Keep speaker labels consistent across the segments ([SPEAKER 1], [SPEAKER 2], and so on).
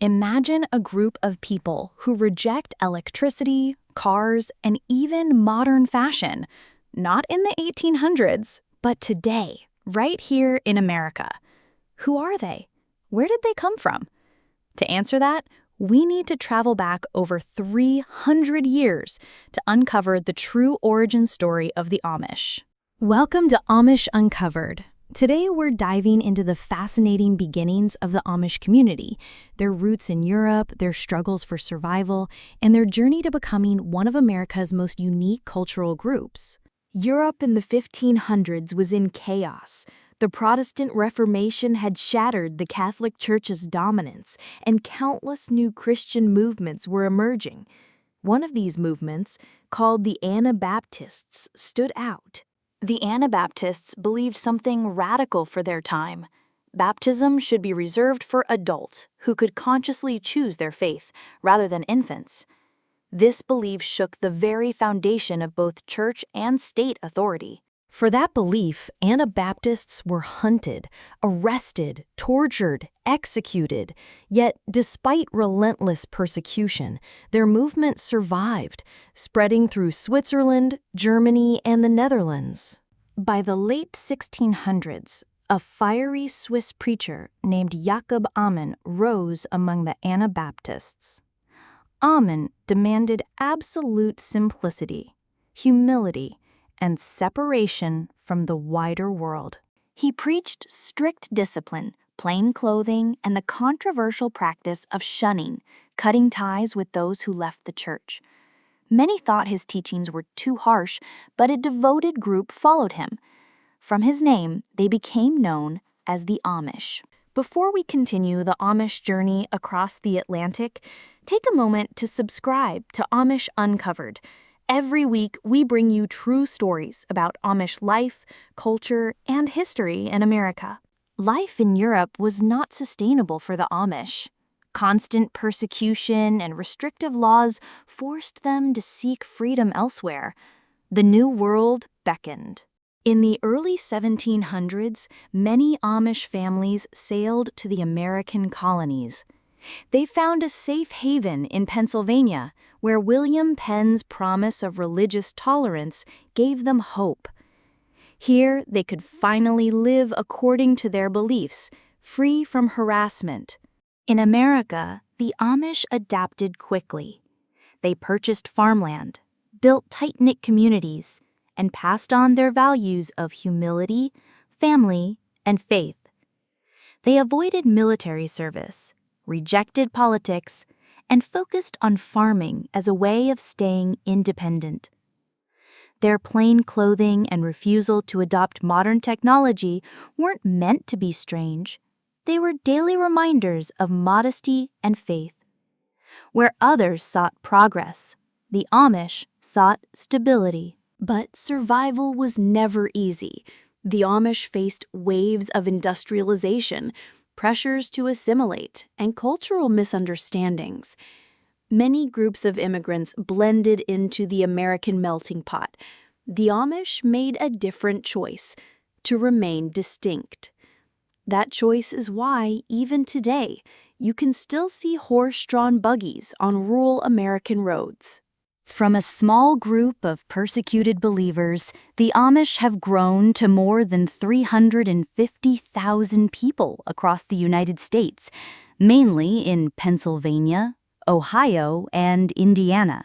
[SPEAKER 1] Imagine a group of people who reject electricity, cars, and even modern fashion. Not in the 1800s, but today, right here in America. Who are they? Where did they come from? To answer that, we need to travel back over 300 years to uncover the true origin story of the Amish. Welcome to Amish Uncovered. Today we're diving into the fascinating beginnings of the Amish community, their roots in Europe, their struggles for survival, and their journey to becoming one of America's most unique cultural groups. Europe in the 1500s was in chaos. The Protestant Reformation had shattered the Catholic Church's dominance, and countless new Christian movements were emerging. One of these movements, called the Anabaptists, stood out. The Anabaptists believed something radical for their time. Baptism should be reserved for adults who could consciously choose their faith, rather than infants. This belief shook the very foundation of both church and state authority. For that belief, Anabaptists were hunted, arrested, tortured, executed. Yet, despite relentless persecution, their movement survived, spreading through Switzerland, Germany, and the Netherlands. By the late 1600s, a fiery Swiss preacher named Jakob Ammann rose among the Anabaptists. Ammann demanded absolute simplicity, humility, and separation from the wider world. He preached strict discipline, plain clothing, and the controversial practice of shunning, cutting ties with those who left the church. Many thought his teachings were too harsh, but a devoted group followed him. From his name, they became known as the Amish. Before we continue the Amish journey across the Atlantic, take a moment to subscribe to Amish Uncovered. Every week, we bring you true stories about Amish life, culture, and history in America. Life in Europe was not sustainable for the Amish. Constant persecution and restrictive laws forced them to seek freedom elsewhere. The New World beckoned. In the early 1700s, many Amish families sailed to the American colonies. They found a safe haven in Pennsylvania, where William Penn's promise of religious tolerance gave them hope. Here, they could finally live according to their beliefs, free from harassment. In America, the Amish adapted quickly. They purchased farmland, built tight-knit communities, and passed on their values of humility, family, and faith. They avoided military service, rejected politics, and focused on farming as a way of staying independent. Their plain clothing and refusal to adopt modern technology weren't meant to be strange. They were daily reminders of modesty and faith. Where others sought progress, the Amish sought stability. But survival was never easy. The Amish faced waves of industrialization, pressures to assimilate, and cultural misunderstandings. Many groups of immigrants blended into the American melting pot. The Amish made a different choice: to remain distinct. That choice is why, even today, you can still see horse-drawn buggies on rural American roads. From a small group of persecuted believers, the Amish have grown to more than 350,000 people across the United States, mainly in Pennsylvania, Ohio, and Indiana.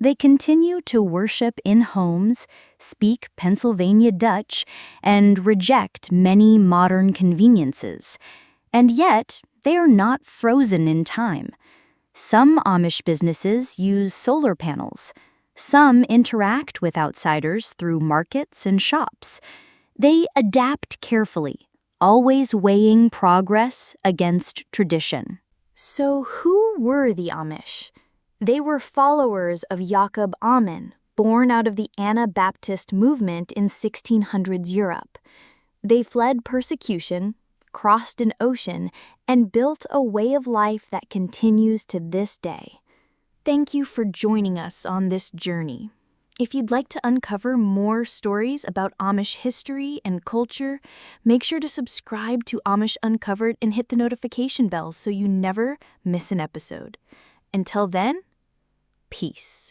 [SPEAKER 1] They continue to worship in homes, speak Pennsylvania Dutch, and reject many modern conveniences. And yet, they are not frozen in time. Some Amish businesses use solar panels. Some interact with outsiders through markets and shops. They adapt carefully, always weighing progress against tradition. So who were the Amish? They were followers of Jakob Ammann, born out of the Anabaptist movement in 1600s Europe. They fled persecution, crossed an ocean, and built a way of life that continues to this day. Thank you for joining us on this journey. If you'd like to uncover more stories about Amish history and culture, make sure to subscribe to Amish Uncovered and hit the notification bells so you never miss an episode. Until then, peace.